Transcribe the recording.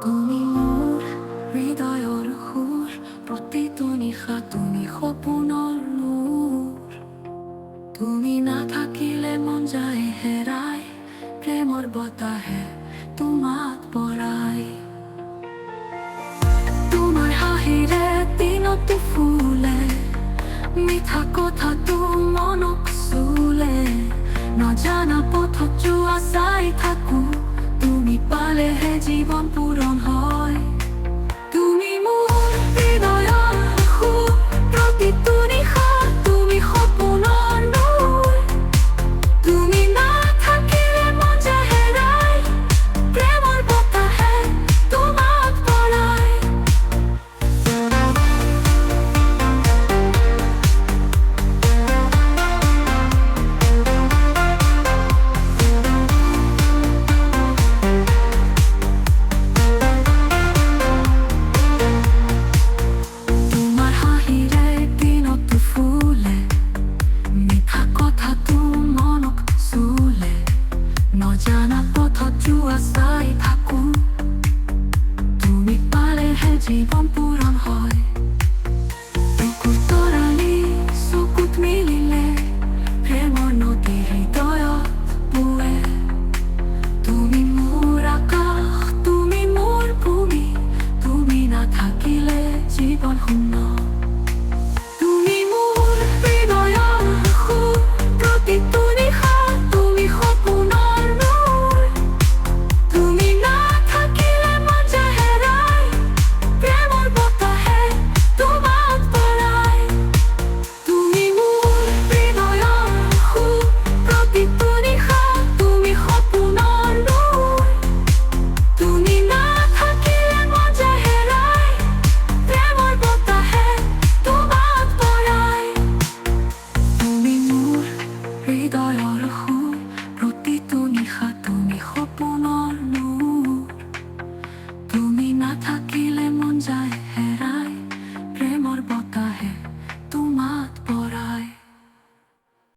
তুমি মোৰ হৃদয়ৰ সুৰ, প্ৰতিটো নিশা তুমি সপোনৰ নূৰ। তুমি নাথাকিলে মন যায় হেৰাই, প্ৰেমৰ বতাহে তোমাক পৰাই। তোমাৰ হাঁহিৰে দিনতো ফুলে, মিঠা কথাটো মনক চুলে। নজনা পথত যোৱা চাই থাকো, তুমি পালেহে জীৱন